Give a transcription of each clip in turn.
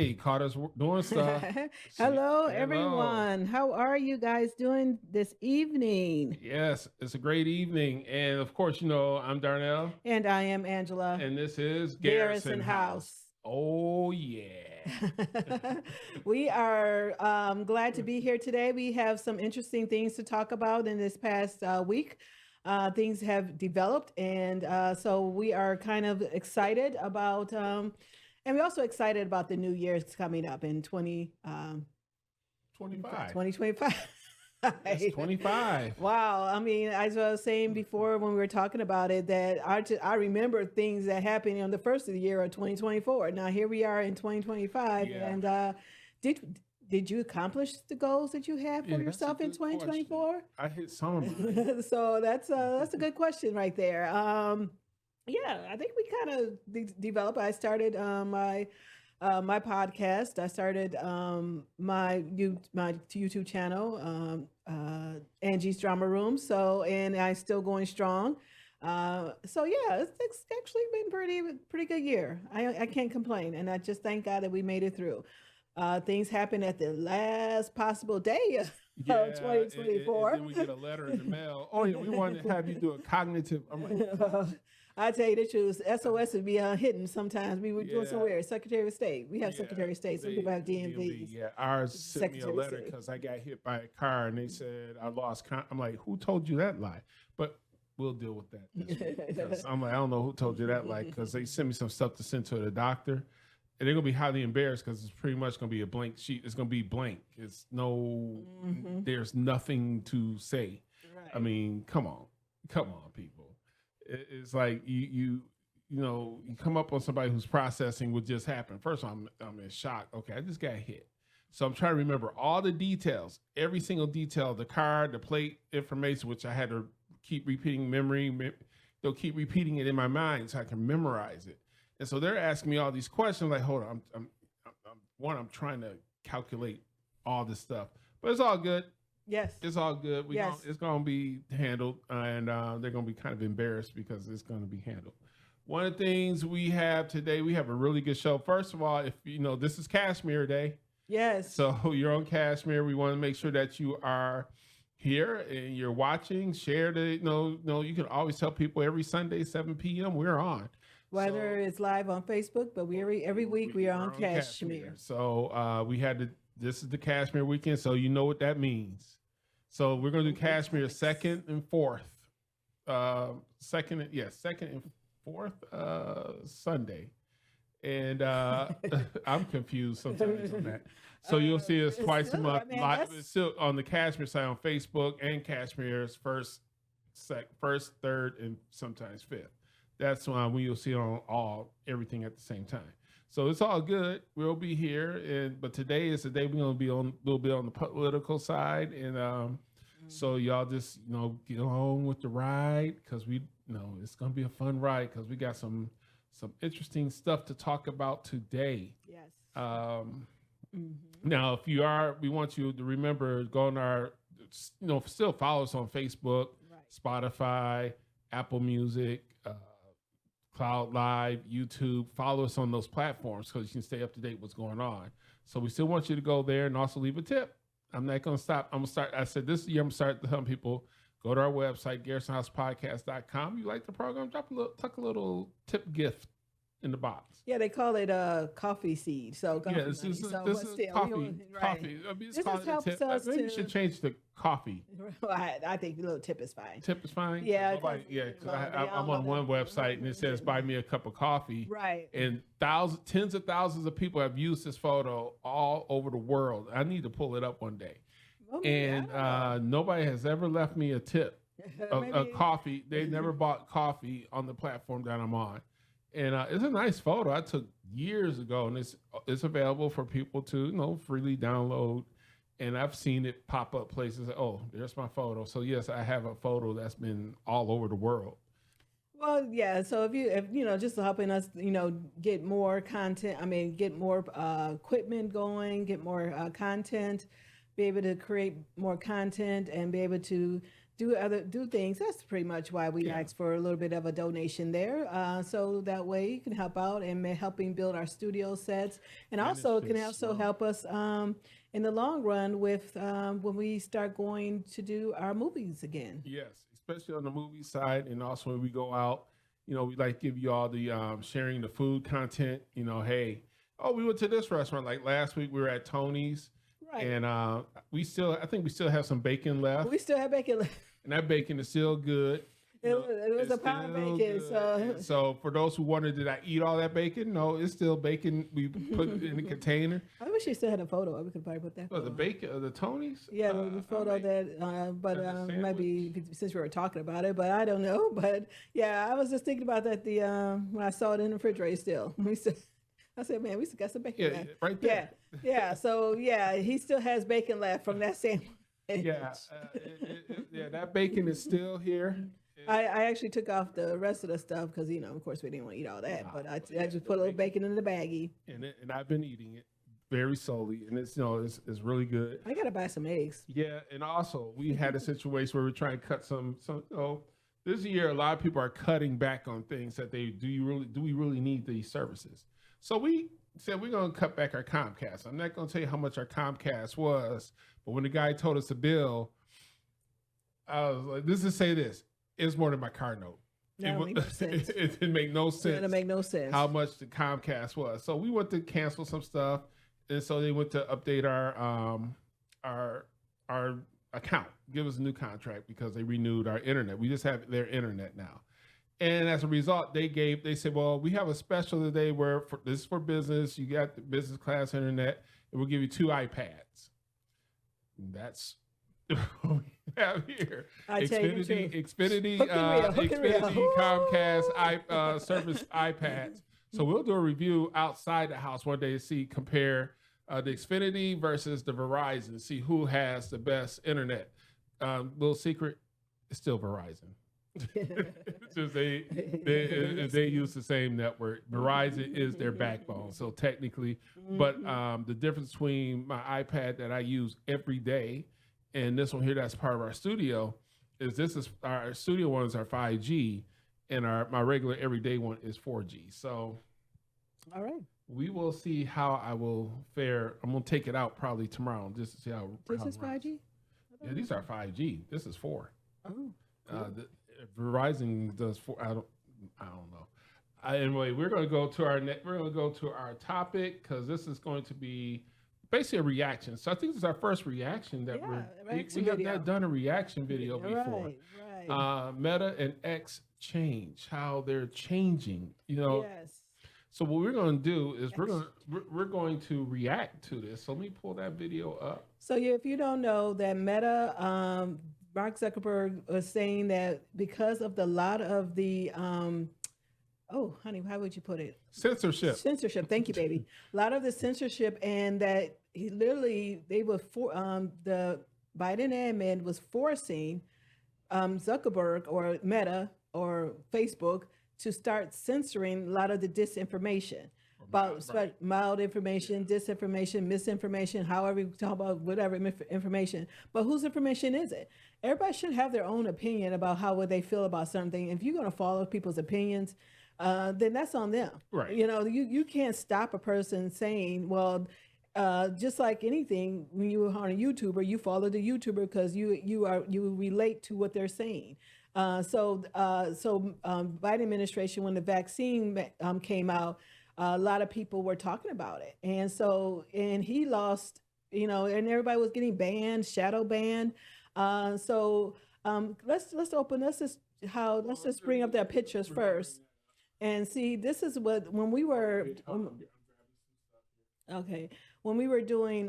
Hey, caught us doing stuff. Hello, Hello. everyone. How are you guys doing this evening? Yes, it's a great evening. And of course, I'm Darnell, And I am Angela and this is Garrison Garrison House. House. Oh, yeah. We are glad to be here today. We have some interesting things to talk about in this past week. Things have developed, and so we are kind of excited about, and we're also excited about the new year's coming up in 25. 2025. Yes, 25. Wow. I mean, as I was saying before when we were talking about it, that I remember things that happened on the first of the year of 2024. Now here we are in 2025, Yeah. and did you accomplish the goals that you had for Yeah, that's a yourself in good question. 2024? I hit some of mine. So that's a good question right there. Yeah, I think we kind of developed. I started my podcast. I started my YouTube channel, Angie's Drama Room. So, and I'm still going strong. So yeah, it's actually been pretty good year. I can't complain, and I just thank God that we made it through. Things happen at the last possible day of Yeah, and 2024. then we get a letter in the mail. Oh, yeah, we wanted to have you do a cognitive. I'm like, I tell you the truth, SOS would be hidden sometimes. We were doing Yeah. somewhere, Secretary of State. We have Yeah, Secretary of State. Some people have DMVs. Yeah, ours sent me a Secretary of letter State. because I got hit by a car and they said I lost. I'm like, who told you that lie? But we'll deal with that this week, 'cause I'm like, I don't know who told you that lie because they sent me some stuff to send to the doctor. And they're gonna be highly embarrassed because it's pretty much gonna be a blank sheet. It's gonna be blank. It's no, there's nothing to say. I Right. mean, come on, people. It's like you come up on somebody who's processing what just happened. First, I'm in shock. Okay, I just got hit, so I'm trying to remember all the details, every single detail, the car, the plate information, which I had to keep repeating They'll keep repeating it in my mind so I can memorize it. And so they're asking me all these questions. Like, hold on, I'm trying to calculate all this stuff, but it's all good. Yes. It's all good. Yes. It's going to be handled, and they're going to be kind of embarrassed because it's going to be handled. One of the things we have today, we have a really good show. First of all, if this is Cashmere Day, Yes. so you're on Cashmere. We want to make sure that you are here and you're watching. Share the you can always tell people every Sunday 7 p.m. we're on. Whether it's live on Facebook, but every week we are on Cashmere. So this is the Cashmere weekend, so you know what that means. So we're gonna do Cashmere second and fourth Sunday. And I'm confused sometimes on that. So you'll see us twice a month live. It's still on the Cashmere side on Facebook and Cashmere's first, third, and sometimes fifth. That's when you'll see on everything at the same time. So it's all good. We'll be here, but today is the day we're gonna be on a little bit on the political side, and so y'all just get along with the ride because it's gonna be a fun ride because we got some interesting stuff to talk about today. Yes. Now, we want you to remember go on our, still follow us on Facebook, Right. Spotify, Apple Music, Cloud Live, YouTube. Follow us on those platforms because you can stay up to date what's going on. So we still want you to go there and also leave a tip. I'm not going to stop. I'm going to start. I said this year I'm starting to tell people, go to our website, GarrisonHousePodcast.com. You like the program, tuck a little tip gift in the box. Yeah, they call it a coffee seed. So this is coffee. Coffee. I mean, This just helps us Maybe you should change the coffee. I think the little tip is fine. Tip is fine. Yeah, Because I'm on one website and it says buy me a cup of coffee. Right. And tens of thousands of people have used this photo all over the world. I need to pull it up one day. And nobody has ever left me a tip of coffee. They never bought coffee on the platform that I'm on. And it's a nice photo I took years ago, and it's available for people to freely download. And I've seen it pop up places. Oh, there's my photo. So yes, I have a photo that's been all over the world. Well, yeah. So if just helping us, get more content. I mean, get more equipment going, get more content, be able to create more content, and be able to do things. That's pretty much why we ask for a little bit of a donation there, so that way you can help out and helping build our studio sets, and also can also help us in the long run with when we start going to do our movies again. Yes, especially on the movie side, and also when we go out, we like give you all the sharing the food content. Hey, oh, we went to this restaurant like last week. We were at Tony's. Right. And I think we still have some bacon left. We still have bacon left. And that bacon is still good. It was a pound of bacon. So for those who wondered, did I eat all that bacon? No, it's still bacon. We put it in the container. I wish you still had a photo. We could probably put that. The bacon of the Tony's? Yeah, the photo but maybe since we were talking about it, but I don't know. But yeah, I was just thinking about that when I saw it in the refrigerator still. I said, man, we still got some bacon left. Right there. Yeah. So he still has bacon left from that sandwich. Yeah, that bacon is still here. I actually took off the rest of the stuff because of course we didn't want to eat all that. But I just put a little bacon in the baggie. And I've been eating it very slowly, and it's it's really good. I gotta buy some eggs. Yeah, and also we had a situation where we're trying to cut some. This year a lot of people are cutting back on things that do we really need these services? So we said we're going to cut back our Comcast. I'm not going to tell you how much our Comcast was, but when the guy told us the bill, I was like, this is say this. It's more than my car note. It didn't make no sense. It didn't make no sense. How much the Comcast was. So we went to cancel some stuff, and so they went to update our account, give us a new contract because they renewed our internet. We just have their internet now. And as a result, they said, well, we have a special today where this is for business. You got the business class internet, and we'll give you 2 iPads. That's what we have here. Xfinity Comcast service iPads. So we'll do a review outside the house one day to see, compare the Xfinity versus the Verizon, see who has the best internet. Little secret, it's still Verizon. Just they use the same network. Verizon is their backbone, so technically, but the difference between my iPad that I use every day and this one here that's part of our studio is our studio ones are 5G, and my regular everyday one is 4G. So, all right, we will see how I will fare. I'm gonna take it out probably tomorrow just to see how. This is 5G. Yeah, these are 5G. This is 4. Oh. Cool. Verizon does 4. I don't know. Anyway, we're going to go to our topic because this is going to be basically a reaction. So I think this is our first reaction that we have not done a reaction video before. Right. Meta and X change, how they're changing. Yes. So what we're going to do is we're going to react to this. So let me pull that video up. So if you don't know that Meta, Mark Zuckerberg was saying that because of the lot of the, oh, honey, how would you put it? Censorship. Thank you, baby. A lot of the censorship, and that the Biden admin was forcing Zuckerberg or Meta or Facebook to start censoring a lot of the disinformation. About mild information, disinformation, misinformation, however you talk about whatever information. But whose information is it? Everybody should have their own opinion about how would they feel about something. If you're going to follow people's opinions, then that's on them. Right. You can't stop a person saying, well, just like anything, when you are on a YouTuber, you follow the YouTuber because you relate to what they're saying. So Biden administration, when the vaccine came out, a lot of people were talking about it. And he lost, and everybody was getting banned, shadow banned. Let's just bring up their pictures first and see. This is when we were doing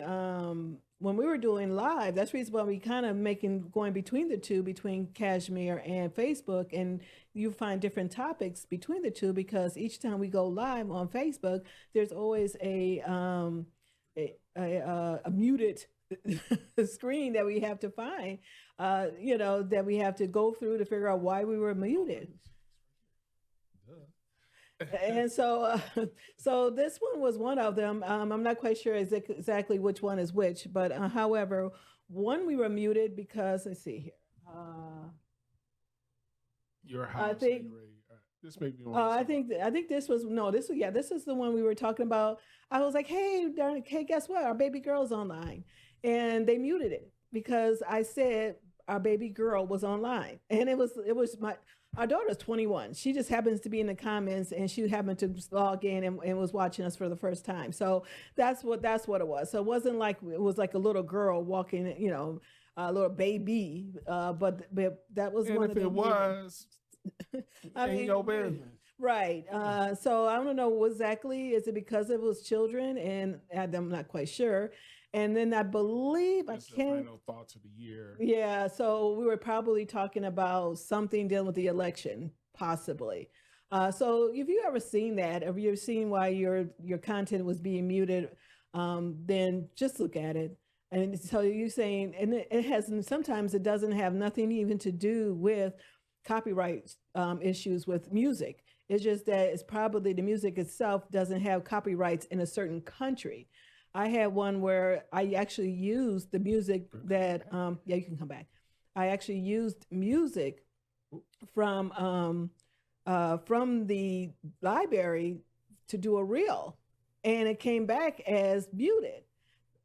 live. That's the reason why we kind of going between the two, between Kashmir and Facebook, and you find different topics between the two because each time we go live on Facebook, there's always a muted screen that we have to find, that we have to go through to figure out why we were muted. And so this one was one of them. I'm not quite sure exactly which one is which, but however, one we were muted because, let's see here. Your house. I think. This made me want. I think this was no. This is the one we were talking about. I was like, hey, darn it, hey, guess what? Our baby girl's online, and they muted it because I said our baby girl was online, and it was our daughter's 21. She just happens to be in the comments, and she happened to log in and was watching us for the first time. So that's what it was. So it wasn't like it was like a little girl walking, a little baby. But that was and one if of the. It was. I mean, your business. Right. So I don't know exactly. Is it because it was children? And I'm not quite sure. And then I believe That's I can't. The final thoughts of the year. Yeah. So we were probably talking about something dealing with the election, possibly. So if you ever seen that, if you've seen why your content was being muted, then just look at it. And so you're saying, and it has sometimes it doesn't have nothing even to do with copyright issues with music. It's just that it's probably the music itself doesn't have copyrights in a certain country. I had one where I actually used the music that, you can come back. I actually used music from the library to do a reel, and it came back as muted.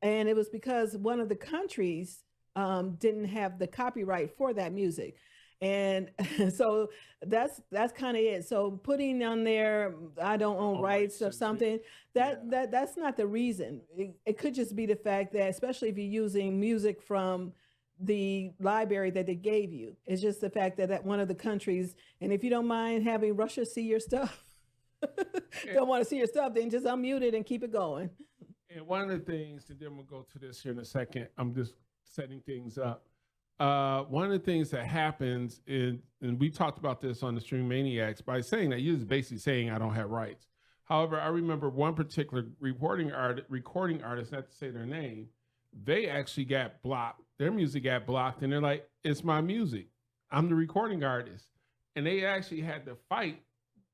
And it was because one of the countries didn't have the copyright for that music. And so that's kind of it. So putting on there, I don't own rights or something, that's not the reason. It could just be the fact that, especially if you're using music from the library that they gave you, it's just the fact that one of the countries, and if you don't mind having Russia see your stuff, don't want to see your stuff, then just unmute it and keep it going. And one of the things, and then we'll go to this here in a second, I'm just setting things up. One of the things that happens is, and we talked about this on the Stream Maniacs, by saying that you're just basically saying I don't have rights. However, I remember one particular recording artist, not to say their name, they actually got blocked. Their music got blocked, and they're like, it's my music. I'm the recording artist. And they actually had to fight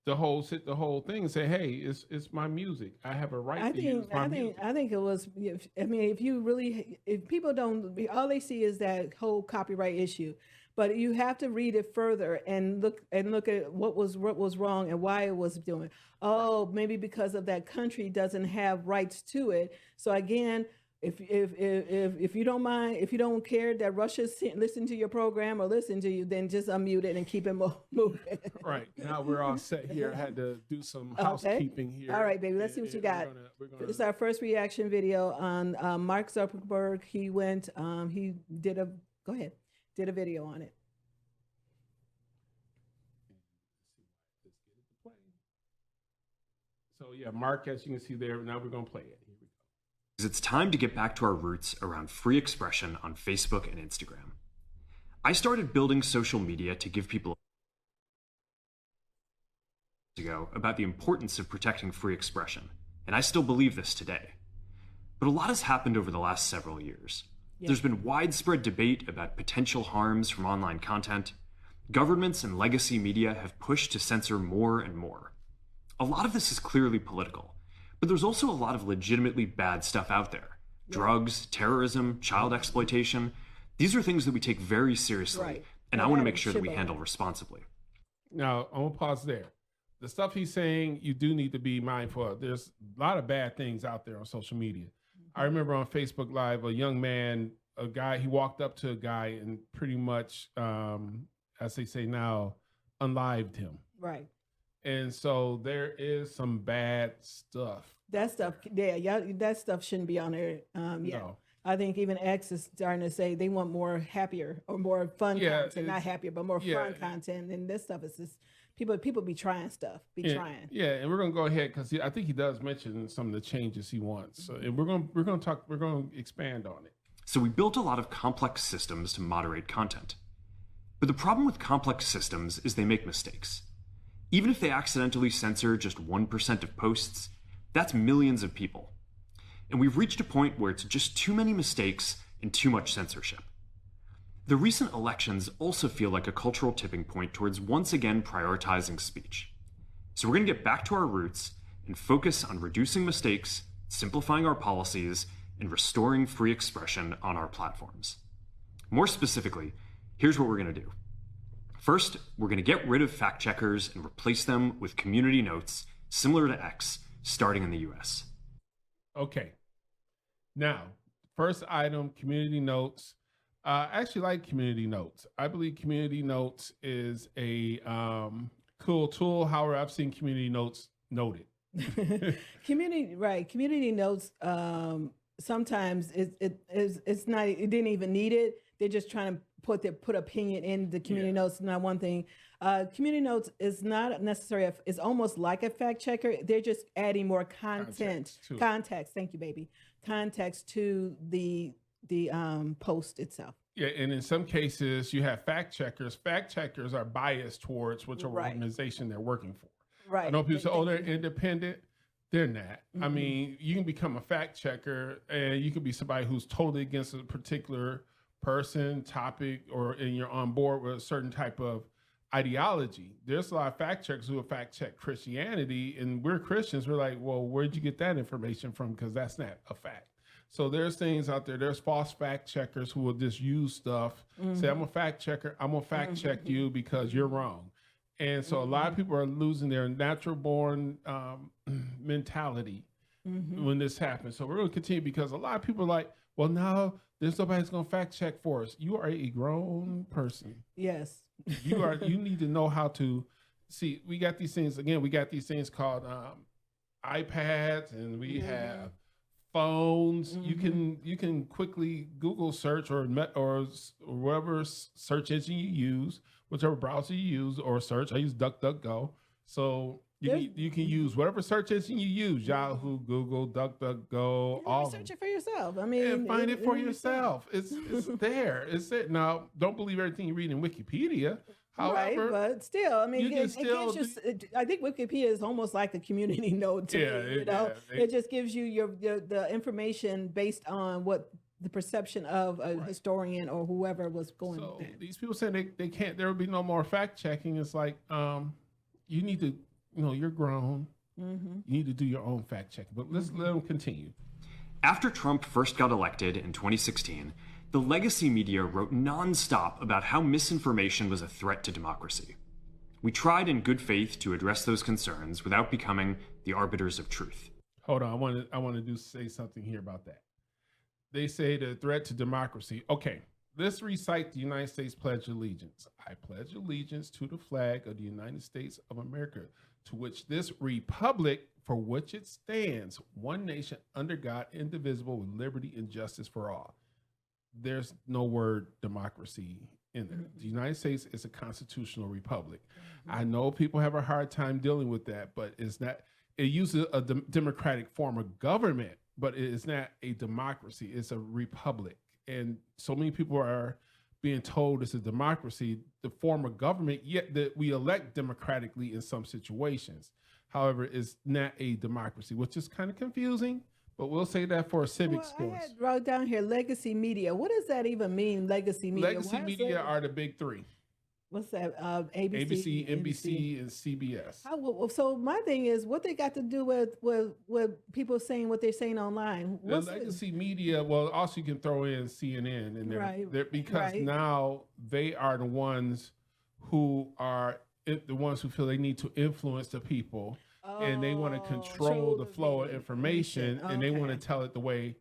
the whole thing and say, hey, it's my music. I have a right to use my music. I think it was, if people don't, all they see is that whole copyright issue, but you have to read it further and look at what was wrong and why it was doing. Oh, maybe because of that country doesn't have rights to it. So again, if you don't mind, if you don't care that Russia's listen to your program or listen to you, then just unmute it and keep it moving. Right. Now we're all set here. I had to do some housekeeping here. All right, baby. Let's see what you got. This is our first reaction video on Mark Zuckerberg. He went, he did a video on it. So yeah, Mark, as you can see there, now we're going to play it. It's time to get back to our roots around free expression on Facebook and Instagram. I started building social media to give people ago about the importance of protecting free expression, and I still believe this today. But a lot has happened over the last several years. Yeah. There's been widespread debate about potential harms from online content. Governments and legacy media have pushed to censor more and more. A lot of this is clearly political. But there's also a lot of legitimately bad stuff out there. Yeah. Drugs, terrorism, child exploitation. These are things that we take very seriously, and I want to make sure that we handle responsibly. Now, I'm going to pause there. The stuff he's saying, you do need to be mindful of. There's a lot of bad things out there on social media. Mm-hmm. I remember on Facebook Live, a young man, he walked up to a guy and pretty much, as they say now, unlived him. Right. And so there is some bad stuff. That stuff, that stuff shouldn't be on there. No. I think even X is starting to say they want more happier or more fun content, not happier, but more fun content. And this stuff is just people be trying stuff, trying. Yeah, and we're gonna go ahead because I think he does mention some of the changes he wants. So, and we're gonna expand on it. So we built a lot of complex systems to moderate content, but the problem with complex systems is they make mistakes. Even if they accidentally censor just 1% of posts, that's millions of people. And we've reached a point where it's just too many mistakes and too much censorship. The recent elections also feel like a cultural tipping point towards once again prioritizing speech. So we're going to get back to our roots and focus on reducing mistakes, simplifying our policies, and restoring free expression on our platforms. More specifically, Here's what we're going to do. First, we're going to get rid of fact checkers and replace them with community notes similar to X, starting in the US. Okay. Now, first item, community notes. I actually like community notes. I believe community notes is a cool tool. However, I've seen community notes noted. Community notes. Sometimes it's not. It didn't even need it. They're just trying to put opinion in the community notes. Not one thing. Community notes is not necessarily. It's almost like a fact checker. They're just adding more context. Thank you, baby. Context to the post itself. Yeah, and in some cases, you have fact checkers. Fact checkers are biased towards which organization they're working for. Right. I know people say, "Oh, they're independent." They're not. I mean, you can become a fact checker, and you can be somebody who's totally against a particular person, topic, and you're on board with a certain type of ideology. There's a lot of fact checkers who will fact check Christianity, and we're Christians. We're like, well, where'd you get that information from? Because that's not a fact. So there's things out there. There's false fact checkers who will just use stuff. Say, I'm a fact checker. I'm going to fact check you because you're wrong. And so a lot of people are losing their natural born mentality when this happens. So we're going to continue because a lot of people are like, well, now there's nobody's going to fact check for us. You are a grown person. Yes. You need to know how to see. We got these things, again, we got these things called iPads, and we have phones. You can quickly Google search or whatever search engine you use, whichever browser you use or search. I use DuckDuckGo. So you can use whatever search engine you use, Yahoo, Google, DuckDuckGo, all search it for yourself. I mean, and find it for yourself. It's there. It's it. Now, don't believe everything you read in Wikipedia. However, but still, I mean, I think Wikipedia is almost like a community note to me. It just gives you the information based on what the perception of a historian or whoever was going. So these people saying they can't. There will be no more fact checking. It's like you need to. You're grown. You need to do your own fact checking. But let's let them continue. After Trump first got elected in 2016, the legacy media wrote nonstop about how misinformation was a threat to democracy. We tried in good faith to address those concerns without becoming the arbiters of truth. Hold on, I want to say something here about that. They say the threat to democracy. Okay, let's recite the United States Pledge of Allegiance. I pledge allegiance to the flag of the United States of America, to which this republic for which it stands, one nation under God, indivisible, with liberty and justice for all. There's no word democracy in there. The United States is a constitutional republic. I know people have a hard time dealing with that, but it's not. It uses a democratic form of government, but it is not a democracy. It's a republic. And so many people are being told it's a democracy, the form of government, yet that we elect democratically in some situations. However, it's not a democracy, which is kind of confusing, but we'll say that for a civics course. I had wrote down here legacy media. What does that even mean, legacy media? Legacy media are the big three. What's that? ABC, NBC, and CBS. So my thing is, what they got to do with people saying what they're saying online? The legacy media, well, also you can throw in CNN in there, because now they are the ones who feel they need to influence the people, and they want to control the flow of information, and they want to tell it the way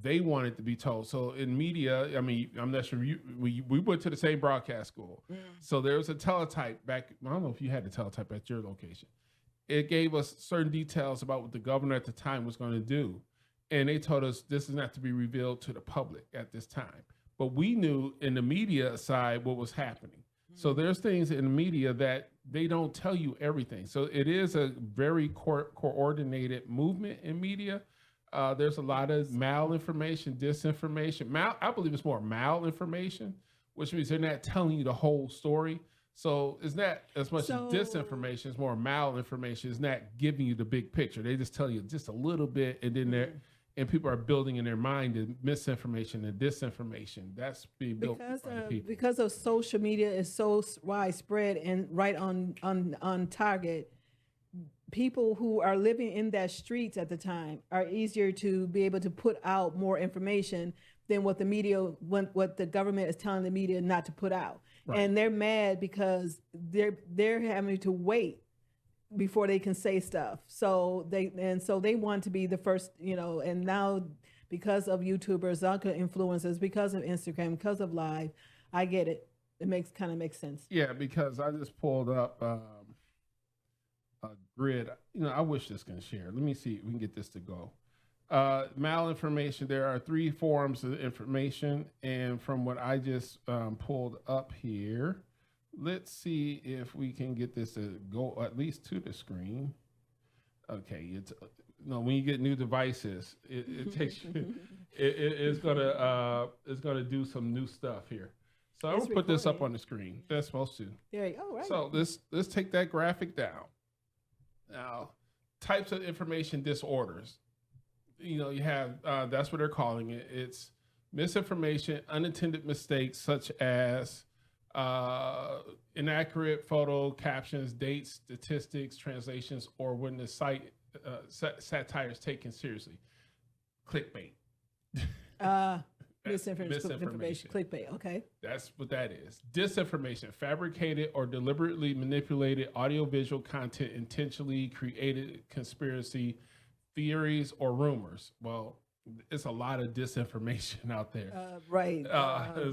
they want it to be told. So in media, I mean, I'm not sure we went to the same broadcast school. So there was a teletype back. I don't know if you had the teletype at your location. It gave us certain details about what the governor at the time was going to do. And they told us this is not to be revealed to the public at this time. But we knew in the media side what was happening. So there's things in the media that they don't tell you everything. So it is a very coordinated movement in media. There's a lot of malinformation, disinformation. I believe it's more malinformation, which means they're not telling you the whole story. So it's not as much as disinformation, it's more malinformation. It's not giving you the big picture. They just tell you just a little bit, and then and people are building in their mind the misinformation and disinformation. That's being built by people. Because of social media is so widespread and right on target. people who are living in that streets at the time are easier to be able to put out more information than what the media, what the government is telling the media not to put out. Right. And they're mad because they're having to wait before they can say stuff. So they want to be the first, and now because of YouTubers, influencers, because of Instagram, because of Live, I get it. It kind of makes sense. Yeah, because I just pulled up a grid. I wish this can share. Let me see if we can get this to go. Malinformation. There are 3 forms of information, and from what I just pulled up here, let's see if we can get this to go at least to the screen. Okay, it's when you get new devices, it takes you. It's gonna do some new stuff here. So I'm gonna put this up on the screen. That's supposed to. There you go. Right. So let's take that graphic down. Now, types of information disorders. You have that's what they're calling it. It's misinformation, unintended mistakes such as inaccurate photo captions, dates, statistics, translations, or when the satire is taken seriously. Clickbait. Misinformation, clickbait. Okay. That's what that is. Disinformation, fabricated or deliberately manipulated audiovisual content, intentionally created conspiracy theories or rumors. Well, it's a lot of disinformation out there. Right.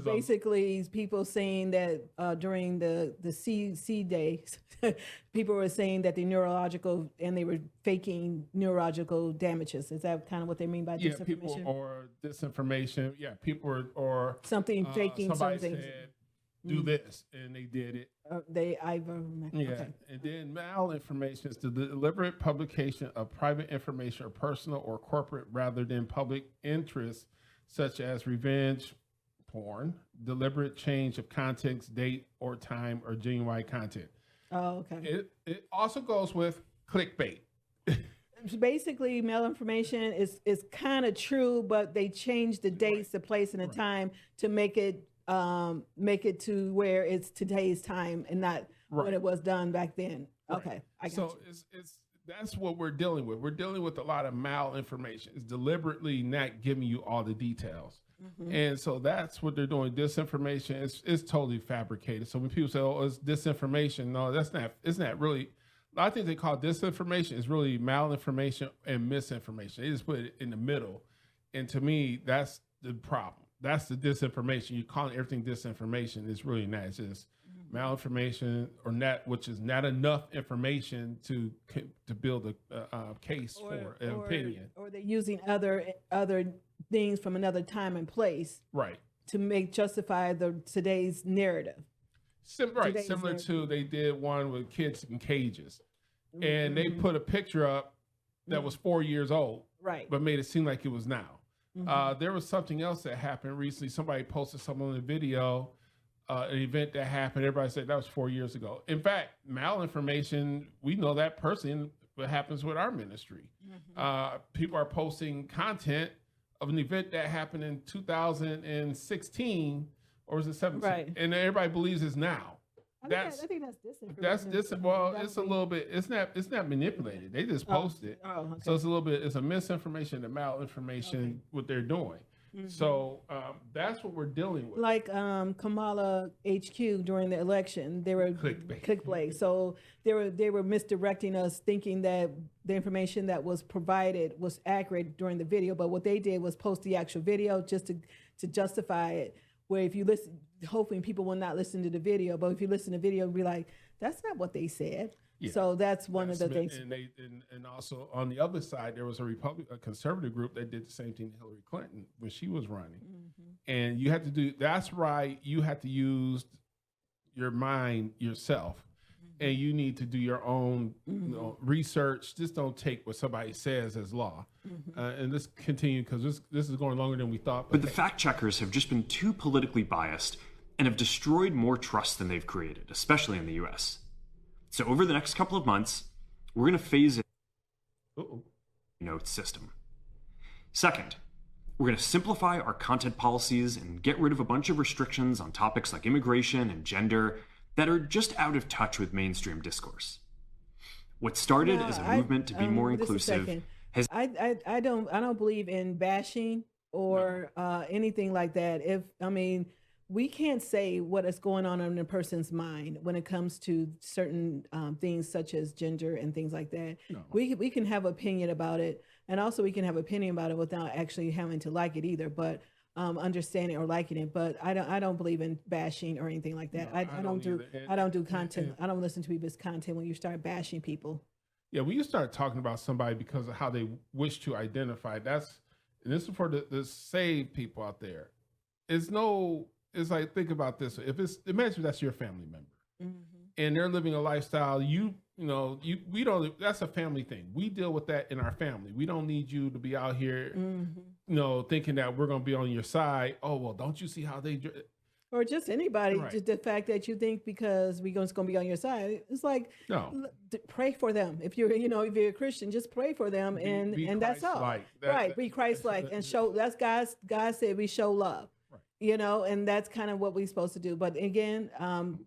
Basically, people saying that during the C days, people were saying that they were faking neurological damages. Is that kind of what they mean by disinformation? People or disinformation. Yeah, people or something faking something. Said, do this, and they did it. Okay. And then malinformation is the deliberate publication of private information or personal or corporate rather than public interests, such as revenge porn, deliberate change of context, date or time, or genuine content. Oh, okay. It also goes with clickbait. Basically, malinformation is kind of true, but they changed the dates, the place, and the time to make it to where it's today's time and not when it was done back then. Right. Okay, I got you. So that's what we're dealing with. We're dealing with a lot of malinformation. It's deliberately not giving you all the details. Mm-hmm. And so that's what they're doing. Disinformation is totally fabricated. So when people say, "Oh, it's disinformation," no, that's not. It's not really. I think they call disinformation is really malinformation and misinformation. They just put it in the middle, and to me, that's the problem. That's the disinformation. You're calling everything disinformation. It's really not. It's just malinformation or not, which is not enough information to build a case for an opinion. Or they're using other things from another time and place, right, to justify today's narrative. Similar to they did one with kids in cages, and they put a picture up that was 4 years old, right, but made it seem like it was now. There was something else that happened recently. Somebody posted something on the video, an event that happened. Everybody said that was 4 years ago. In fact, malinformation, we know that person, what happens with our ministry. People are posting content of an event that happened in 2016, or was it 17? Right. And everybody believes it's now. I think that's disinformation. Well, it's a little bit. It's not manipulated. They just post it. Oh, okay. So it's a little bit. It's a misinformation and malinformation. What they're doing. So that's what we're dealing with. Like Kamala HQ during the election, they were clickbait. So they were misdirecting us, thinking that the information that was provided was accurate during the video. But what they did was post the actual video just to justify it. Where if you listen, hoping people will not listen to the video, but if you listen to the video, be like, that's not what they said. Yeah. So that's one of the things. And also on the other side, there was a conservative group that did the same thing to Hillary Clinton when she was running. And you have to do, that's right, you have to use your mind yourself. And you need to do your own research. Just don't take what somebody says as law. And let's continue because this is going longer than we thought. But the fact checkers have just been too politically biased and have destroyed more trust than they've created, especially in the US. So over the next couple of months, we're going to phase in notes system. Second, we're going to simplify our content policies and get rid of a bunch of restrictions on topics like immigration and gender that are just out of touch with mainstream discourse. What started No, as a movement to be more just a inclusive second. has I don't believe in bashing or anything like that. We can't say what is going on in a person's mind when it comes to certain things such as gender and things like that. No. We can have opinion about it, and also we can have opinion about it without actually having to like it either. But understanding or liking it. But I don't believe in bashing or anything like that. No, I I don't don't do either. I don't do content. I don't listen to people's content when you start bashing people. Yeah, when you start talking about somebody because of how they wish to identify, and this is for the saved people out there. It's like, think about this. Imagine that's your family member and they're living a lifestyle, we don't, that's a family thing. We deal with that in our family. We don't need you to be out here, thinking that we're going to be on your side. Oh, well, don't you see how they or just anybody, Right. just the fact that you think because we're going to be on your side, it's like, No. pray for them. If you're a Christian, just pray for them, and that's all. Christ-like. Be Christ-like and show. That's God said we show love. Right. And that's kind of what we're supposed to do. But again,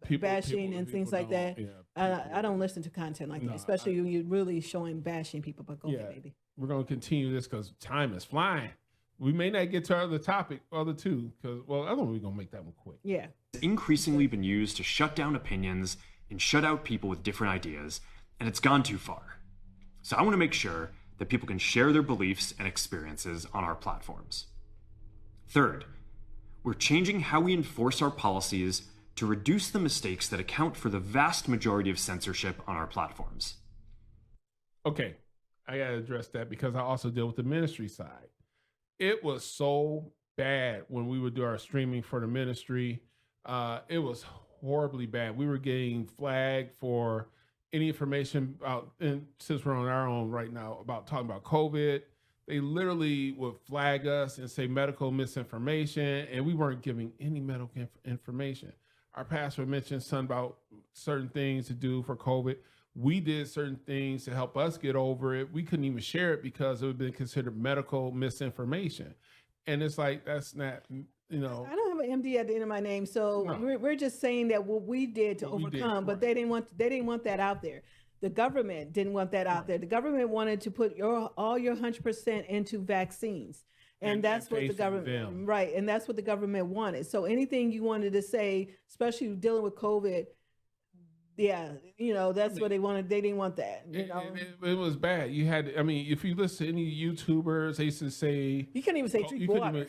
bashing and things like that, I don't listen to content like that, especially when you're really showing bashing people. But go ahead, baby. We're going to continue this because time is flying. We may not get to our other topic, other two, because, I don't know, we're going to make that one quick. Yeah. It's increasingly been used to shut down opinions and shut out people with different ideas, and it's gone too far. So I want to make sure that people can share their beliefs and experiences on our platforms. Third, we're changing how we enforce our policies to reduce the mistakes that account for the vast majority of censorship on our platforms. Okay, I got to address that because I also deal with the ministry side. It was so bad when we would do our streaming for the ministry. It was horribly bad. We were getting flagged for any information about, and since we're on our own right now, about talking about COVID, they literally would flag us and say medical misinformation, and we weren't giving any medical information. Our pastor mentioned something about certain things to do for COVID. We did certain things to help us get over it. We couldn't even share it because it would have been considered medical misinformation. And it's like, that's not, I don't have an MD at the end of my name, so No. we're just saying that what we did to overcome, but they didn't want that out there. The government didn't want that out there. The government wanted to put all your 100% into vaccines. And that's what the government, right. And that's what the government wanted. So anything you wanted to say, especially dealing with COVID, that's what they wanted. They didn't want that. It was bad. You had, if you listen to any YouTubers, they used to say, you can't even say drink water.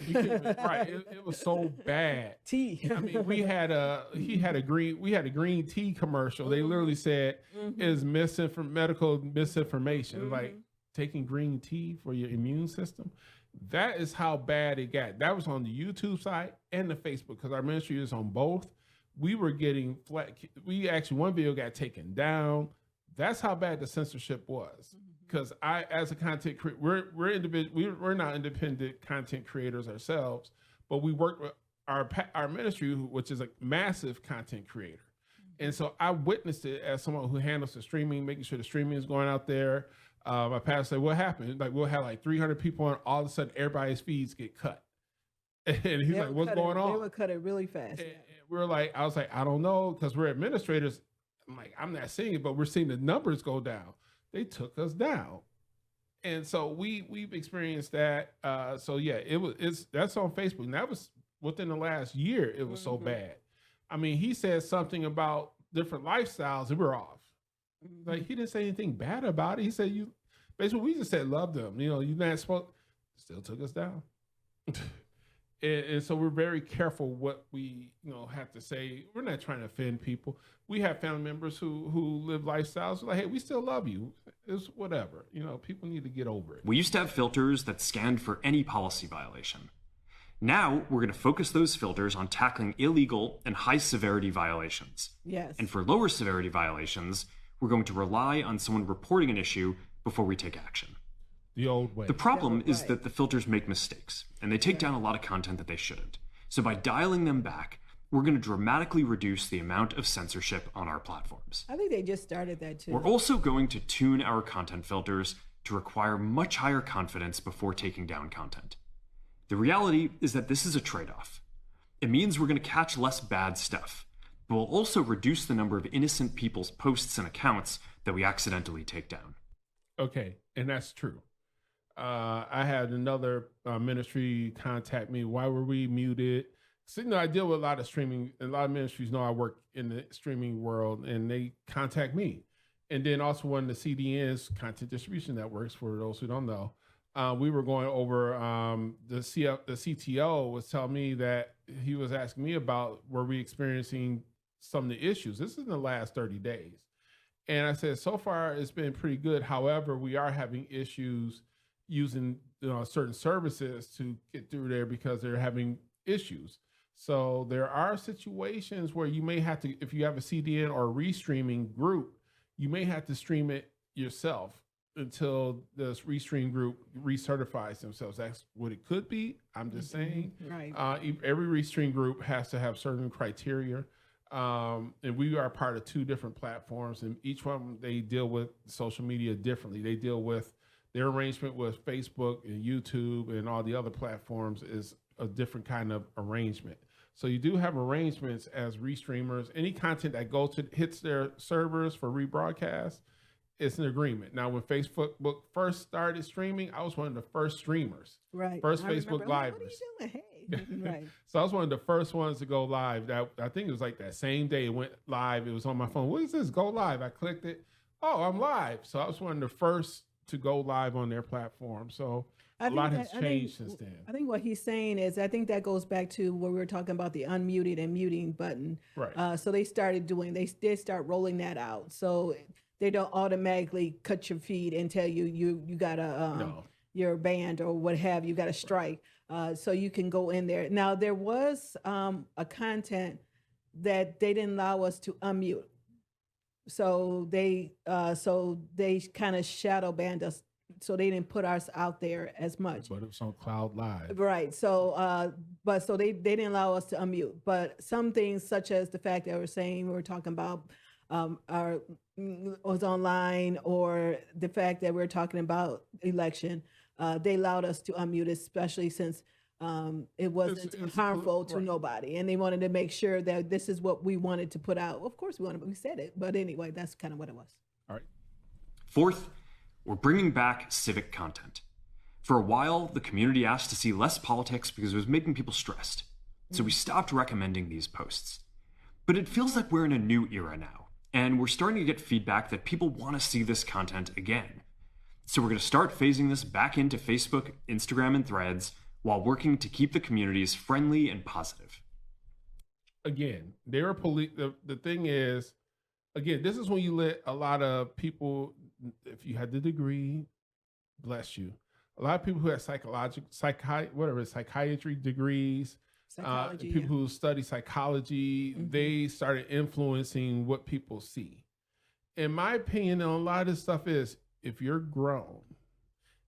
Right. It was so bad. Tea. We had a green tea commercial. They literally said is medical misinformation, like taking green tea for your immune system. That is how bad it got. That was on the YouTube side and the Facebook, because our ministry is on both. We were getting flat. We actually, one video got taken down. That's how bad the censorship was. Because I, as a content creator, we're individual. We're not independent content creators ourselves, but we work with our ministry, which is a massive content creator. And so I witnessed it as someone who handles the streaming, making sure the streaming is going out there. My pastor said, "What happened? Like, we'll have like 300 people on. All of a sudden, everybody's feeds get cut." And he's like, "What's going on?" They would cut it really fast. And we're like, I was like, I don't know, because we're administrators. I'm like, I'm not seeing it, but we're seeing the numbers go down. They took us down, and so we've experienced that. That's on Facebook, and that was within the last year. It was so bad. He said something about different lifestyles, and we're off. Like, he didn't say anything bad about it. He said, we just said love them. You're not supposed. Still took us down. And so we're very careful what we, have to say. We're not trying to offend people. We have family members who live lifestyles like, hey, we still love you. It's whatever. People need to get over it. We used to have filters that scanned for any policy violation. Now we're going to focus those filters on tackling illegal and high severity violations. Yes. And for lower severity violations, we're going to rely on someone reporting an issue before we take action. The old way. The problem is that the filters make mistakes, and they take down a lot of content that they shouldn't. So by dialing them back, we're going to dramatically reduce the amount of censorship on our platforms. I think they just started that too. We're also going to tune our content filters to require much higher confidence before taking down content. The reality is that this is a trade-off. It means we're going to catch less bad stuff, but we'll also reduce the number of innocent people's posts and accounts that we accidentally take down. Okay, and that's true. I had another ministry contact me. Why were we muted? So, I deal with a lot of streaming. A lot of ministries know I work in the streaming world, and they contact me. And then also one of the CDNs, content distribution networks, for those who don't know, we were going over the CTO was telling me that he was asking me about, were we experiencing some of the issues? This is in the last 30 days. And I said, so far it's been pretty good. However, we are having issues using certain services to get through there because they're having issues. So there are situations where you may have to, if you have a CDN or a restreaming group, you may have to stream it yourself until the restream group recertifies themselves. That's what it could be. I'm just saying. Right. Every restream group has to have certain criteria. And we are part of 2 different platforms, and each one, they deal with social media differently. They deal with their arrangement with Facebook and YouTube and all the other platforms is a different kind of arrangement. So you do have arrangements as restreamers. Any content that hits their servers for rebroadcast, it's an agreement. Now, when Facebook first started streaming, I was one of the first streamers. Right. First Facebook Livers. What are you doing? Hey. Right. So I was one of the first ones to go live. I think it was like that same day it went live. It was on my phone. What is this? Go live. I clicked it. Oh, I'm live. So I was one of the first to go live on their platform. So a lot has changed since then. I think what he's saying is, I think that goes back to what we were talking about, the unmuted and muting button. Right. So they did start rolling that out. So they don't automatically cut your feed and tell you got a you're banned or what have you, got a strike. So you can go in there. Now there was a content that they didn't allow us to unmute. So they kind of shadow banned us. So they didn't put us out there as much. But it was on Cloud Live. Right. So they didn't allow us to unmute. But some things, such as the fact that we were talking about our was online, or the fact that we're talking about election, they allowed us to unmute, especially since it wasn't harmful to nobody, and they wanted to make sure that this is what we wanted to put out. Of course, we said it, but anyway, that's kind of what it was. All right. Fourth, we're bringing back civic content. For a while, the community asked to see less politics because it was making people stressed. So we stopped recommending these posts. But it feels like we're in a new era now, and we're starting to get feedback that people want to see this content again. So we're going to start phasing this back into Facebook, Instagram, and Threads while working to keep the communities friendly and positive. Again, the thing is, again, this is when you let a lot of people, if you had the degree, bless you. A lot of people who have psychiatry degrees, people who study psychology, they started influencing what people see. In my opinion, on a lot of this stuff is, if you're grown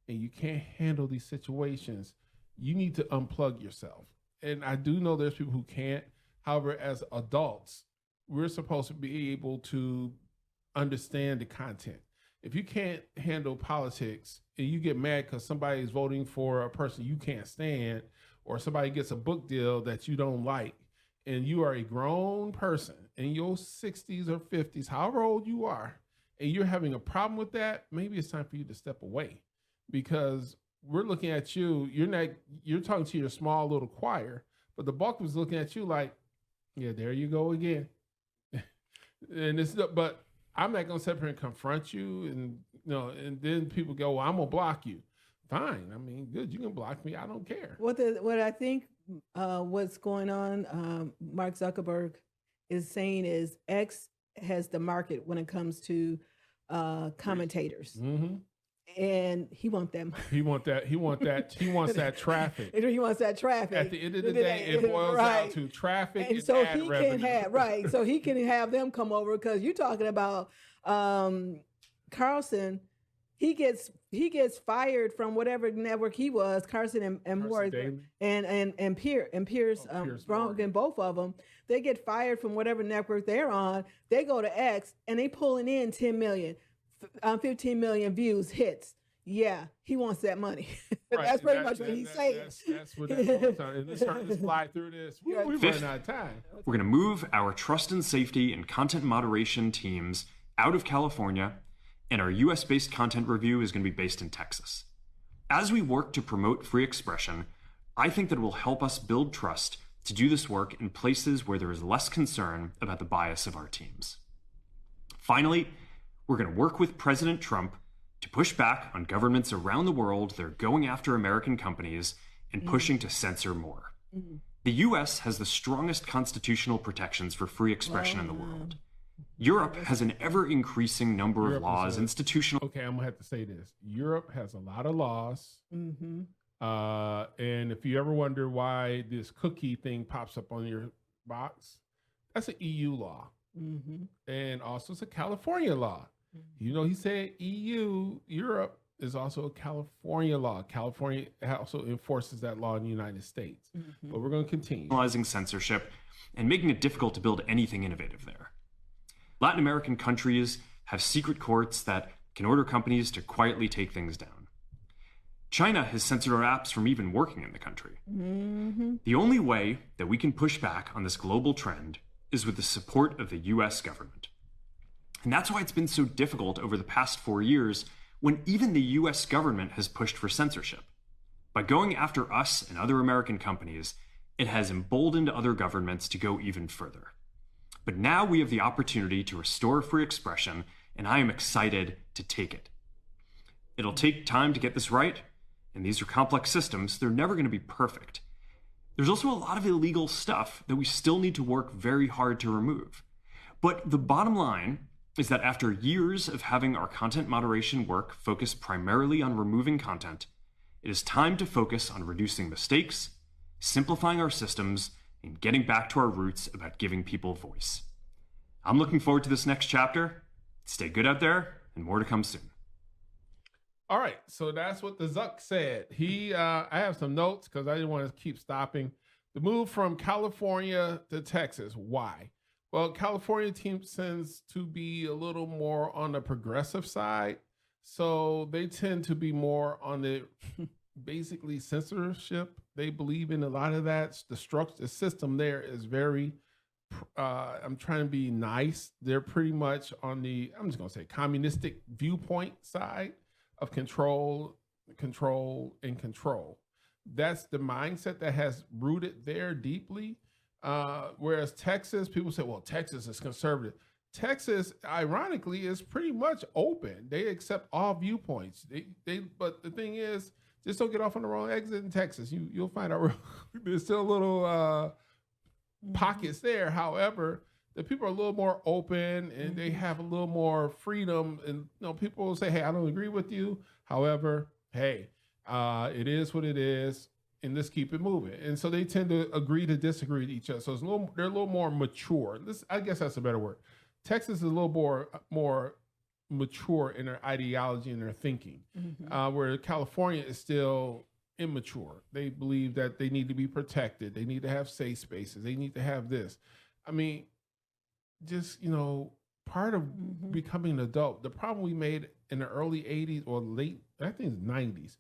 and you can't handle these situations, you need to unplug yourself. And I do know there's people who can't. However, as adults, we're supposed to be able to understand the content. If you can't handle politics and you get mad because somebody is voting for a person you can't stand, or somebody gets a book deal that you don't like, and you are a grown person in your 60s or 50s, however old you are, and you're having a problem with that, maybe it's time for you to step away, because we're looking at you. You're talking to your small little choir, but the bulk was looking at you like, yeah, there you go again. But I'm not going to sit here and confront you, and then people go, well, I'm going to block you. Fine. I mean, good. You can block me. I don't care. What I think what's going on, Mark Zuckerberg is saying is X has the market when it comes to commentators. Mm-hmm. And he wants them. He wants that. He wants that traffic. He wants that traffic. At the end of the day, it boils down to traffic and so ad he revenue. can have so he can have them come over, because you're talking about Carlson. He gets fired from whatever network he was, Carson and Morris and Pierce Brogan, both of them. They get fired from whatever network they're on. They go to X and they pulling in 10 million. 15 million views, hits. Yeah, he wants that money. Right. That's pretty much what he's saying. That's what that's on. Let's fly through this. We're running out of time. We're going to move our trust and safety and content moderation teams out of California, and our US-based content review is going to be based in Texas. As we work to promote free expression, I think that it will help us build trust to do this work in places where there is less concern about the bias of our teams. Finally, we're going to work with President Trump to push back on governments around the world that are going after American companies and pushing to censor more. The US has the strongest constitutional protections for free expression in the world. Europe has an ever-increasing number of laws, institutional... Okay, I'm going to have to say this. Europe has a lot of laws. And if you ever wonder why this cookie thing pops up on your box, that's an EU law. And also it's a California law. You know, he said EU, Europe is also a California law. California also enforces that law in the United States. But we're going to continue. Censorship and making it difficult to build anything innovative there. Latin American countries have secret courts that can order companies to quietly take things down. China has censored our apps from even working in the country. The only way that we can push back on this global trend is with the support of the US government. And that's why it's been so difficult over the past 4 years when even the US government has pushed for censorship. By going after us and other American companies, it has emboldened other governments to go even further. But now we have the opportunity to restore free expression, and I am excited to take it. It'll take time to get this right, and these are complex systems. They're never going to be perfect. There's also a lot of illegal stuff that we still need to work very hard to remove. But the bottom line is that after years of having our content moderation work focus primarily on removing content, it is time to focus on reducing mistakes, simplifying our systems, and getting back to our roots about giving people voice. I'm looking forward to this next chapter. Stay good out there, and more to come soon. All right, so that's what the Zuck said. I have some notes because I didn't want to keep stopping. The move from California to Texas, why? Well, California team tends to be a little more on the progressive side, so they tend to be more on the basically censorship. They believe in a lot of that. The structure, the system there is very, I'm trying to be nice. They're pretty much on the, I'm just going to say communistic viewpoint side of control. That's the mindset that has rooted there deeply. Whereas Texas, people say, well, Texas is conservative. Texas, ironically, is pretty much open. They accept all viewpoints. But the thing is, just don't get off on the wrong exit in Texas. You'll find out there's still a little pockets there. However, the people are a little more open and they have a little more freedom. And people will say, hey, I don't agree with you. However, hey, it is what it is. And let's keep it moving. And so they tend to agree to disagree with each other. So they're a little more mature. I guess that's a better word. Texas is a little more mature in their ideology and their thinking, where California is still immature. They believe that they need to be protected. They need to have safe spaces. They need to have this. I mean, just, part of becoming an adult, the problem we made in the early 80s or late, I think 90s,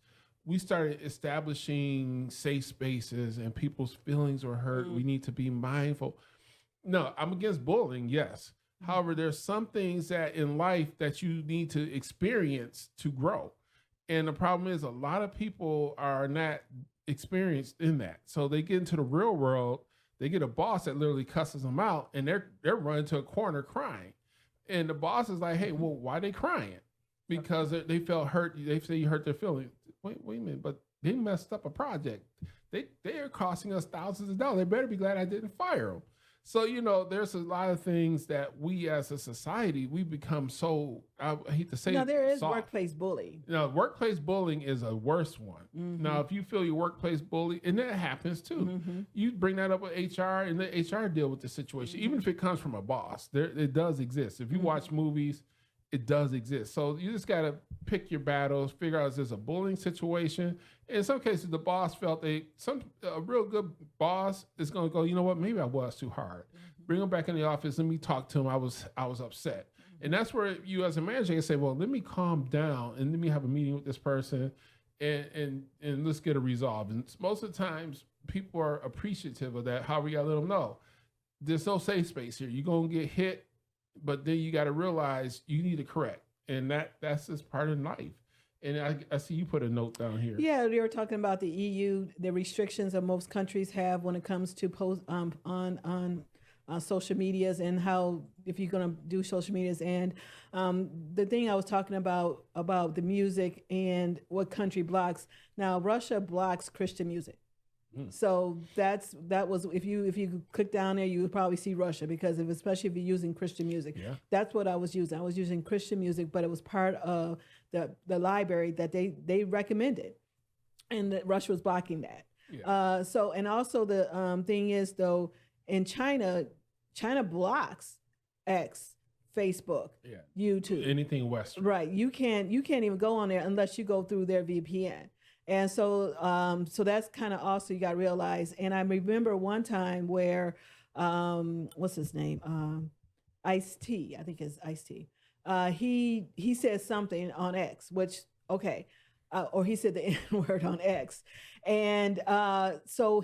we started establishing safe spaces and people's feelings were hurt. We need to be mindful. No, I'm against bullying, yes. However, there's some things that in life that you need to experience to grow. And the problem is a lot of people are not experienced in that. So they get into the real world, they get a boss that literally cusses them out and they're running to a corner crying. And the boss is like, hey, well, why are they crying? Because they felt hurt. They say you hurt their feelings. Wait a minute, but they messed up a project. They are costing us thousands of dollars. They better be glad I didn't fire them. So, there's a lot of things that we as a society, we become so, I hate to say it. Now, there is soft. workplace bullying. Workplace bullying is a worse one. Now, if you feel your workplace bully, and that happens too, you bring that up with HR and the HR deal with the situation. Even if it comes from a boss, it does exist. If you watch movies, it does exist. So you just got to pick your battles, figure out if there's a bullying situation. In some cases, the boss felt a real good boss is going to go, you know what, maybe I was too hard. Bring him back in the office. Let me talk to him. I was upset. And that's where you as a manager can say, well, let me calm down and let me have a meeting with this person and let's get it resolved. And most of the times people are appreciative of that. How we got to let them know there's no safe space here. You're going to get hit. but then you got to realize you need to correct, and that's just part of life. And I see you put a note down here. Yeah, we were talking about the EU, the restrictions that most countries have when it comes to post on social medias, and how if you're going to do social medias, and the thing I was talking about the music and what country blocks. Now Russia blocks Christian music. So that was, if you click down there, you would probably see Russia, because especially if you're using Christian music. Yeah. That's what I was using. I was using Christian music, but it was part of the library that they recommended, and that Russia was blocking that. Yeah. So, and also the thing is, though, in China blocks X, Facebook, YouTube, anything Western. Right. You can't even go on there unless you go through their VPN. And so, so that's kind of also, you got to realize. And I remember one time where, what's his name? Ice-T, I think it's Ice-T. He said something on X, which, okay. Or he said the N-word on X. And so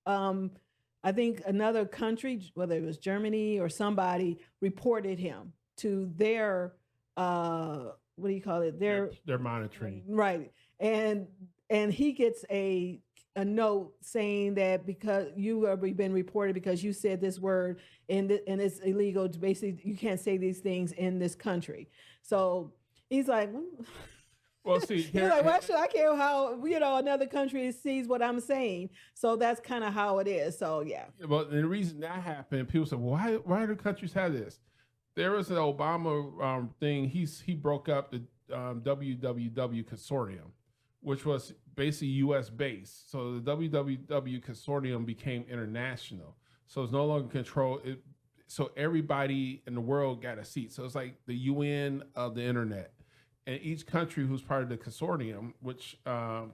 I think another country, whether it was Germany or somebody, reported him to their, what do you call it? Their monitoring. Right. And he gets a note saying that because you have been reported because you said this word and it's illegal. Basically, you can't say these things in this country. So he's like, well, see, he's like, why should I care how another country sees what I'm saying? So that's kind of how it is. So yeah. Well, the reason that happened, people said, well, why do countries have this? There was an Obama thing. He broke up the WWW consortium, which was basically U.S. based. So the WWW consortium became international. So it's no longer controlled. So everybody in the world got a seat. So it's like the UN of the internet. And each country who's part of the consortium, which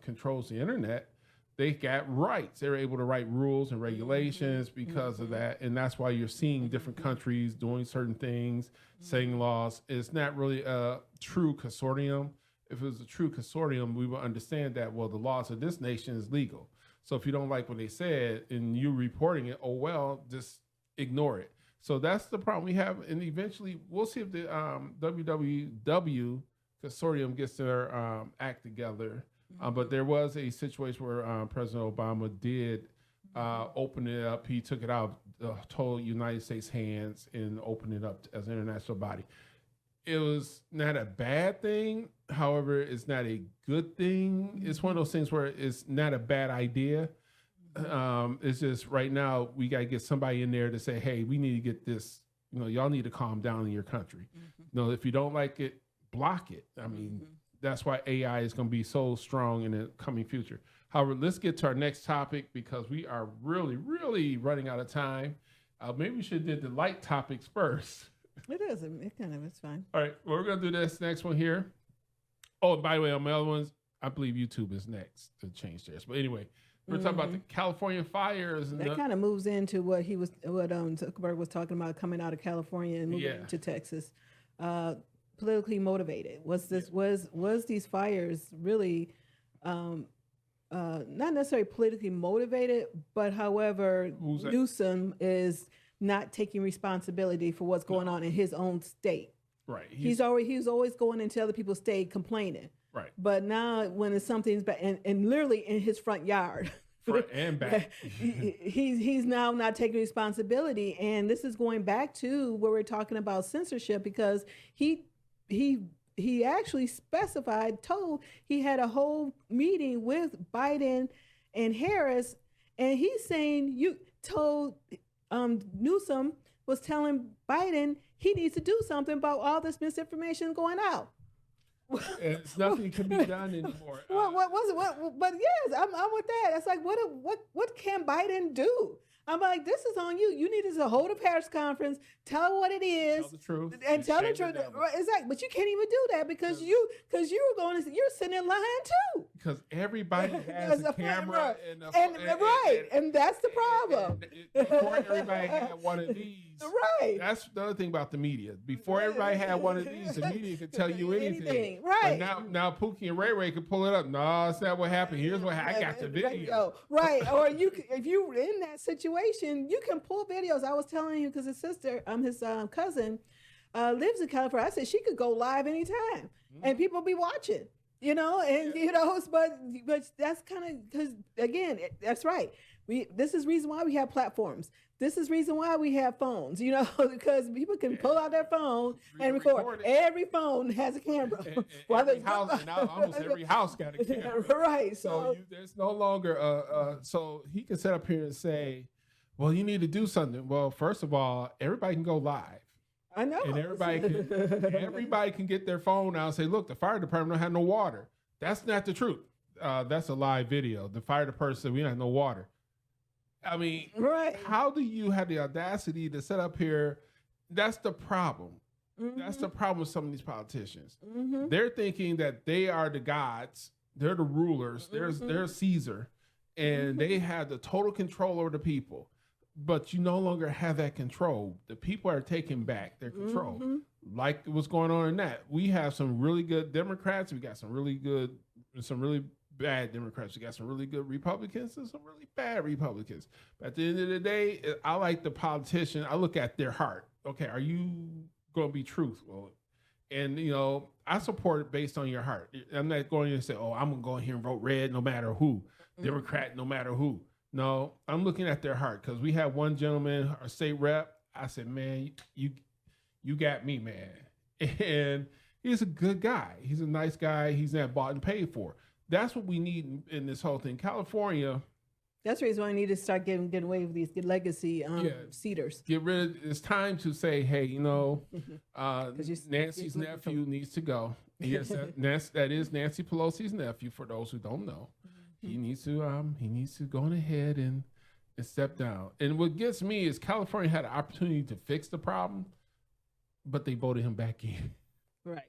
controls the internet, they got rights. They were able to write rules and regulations because of that. And that's why you're seeing different countries doing certain things, saying laws. It's not really a true consortium. If it was a true consortium, we would understand that, well, the laws of this nation is legal. So if you don't like what they said and you reporting it, oh, well, just ignore it. So that's the problem we have. And eventually we'll see if the WWW consortium gets their act together. But there was a situation where President Obama did open it up. He took it out of the total United States hands and opened it up as an international body. It was not a bad thing. However, it's not a good thing. It's one of those things where it's not a bad idea. It's just right now we got to get somebody in there to say, hey, we need to get this, y'all need to calm down in your country. If you don't like it, block it. I mean, that's why AI is going to be so strong in the coming future. However, let's get to our next topic because we are really, really running out of time. Maybe we should have did the light topics first. It's fine. All right, well, we're going to do this next one here. Oh, by the way, on my other ones, I believe YouTube is next to change theirs. But anyway, we're talking about the California fires. And that kind of moves into what Zuckerberg was talking about coming out of California and moving to Texas. Politically motivated. Was these fires really not necessarily politically motivated, but however, Newsom is not taking responsibility for what's going on in his own state. Right. He was always going into other people's state complaining. Right. But now when it's something's bad and literally in his front yard. Front and back. he's now not taking responsibility. And this is going back to where we're talking about censorship, because he actually told he had a whole meeting with Biden and Harris, and he's saying Newsom was telling Biden he needs to do something about all this misinformation going out. It's nothing can be done anymore. But yes, I'm with that. It's like, what can Biden do? I'm like, this is on you. You need to hold a Paris conference, tell what it is, tell the truth, and tell the truth. Exactly. But you can't even do that because you're sitting in line too. Because everybody has a camera and that's the problem. Before everybody had one of these, right? That's the other thing about the media. Before everybody had one of these, the media could tell you anything. Right? But now Pookie and Ray Ray could pull it up. No, that's not what happened. Here's what I got the video. Right? Or if you were in that situation. situation, you can pull videos. I was telling you because his sister, his cousin, lives in California. I said she could go live anytime, and people be watching. And but that's kind of because again, that's right. This is reason why we have platforms. This is reason why we have phones, because people can pull out their phone and record. Every phone has a camera. Almost every house got a camera. Right. So there's no longer so he can sit up here and say, well, you need to do something. Well, first of all, everybody can go live. I know. And everybody can get their phone out and say, look, the fire department don't have no water. That's not the truth. That's a live video. The fire department said we don't have no water. I mean, right. How do you have the audacity to sit up here? That's the problem. Mm-hmm. That's the problem with some of these politicians. Mm-hmm. They're thinking that they are the gods. They're the rulers. Mm-hmm. They're Caesar. And they have the total control over the people. But you no longer have that control. The people are taking back their control. Mm-hmm. Like what's going on in that. We have some really good Democrats. We got some really bad Democrats. We got some really good Republicans and some really bad Republicans. But at the end of the day, I like the politician. I look at their heart. Okay, are you going to be truthful? And, I support it based on your heart. I'm not going to say, I'm going to go in here and vote red no matter who. Democrat no matter who. No, I'm looking at their heart because we have one gentleman, our state rep. I said, man, you got me, man. And he's a good guy. He's a nice guy. He's not bought and paid for. That's what we need in this whole thing. California. That's the reason why I need to start getting away with these legacy seaters. Get rid of. It's time to say, hey, Nancy's nephew needs to go. Yes, that is Nancy Pelosi's nephew. For those who don't know, he needs to go on ahead and step down. And what gets me is California had an opportunity to fix the problem, but they voted him back in. Right.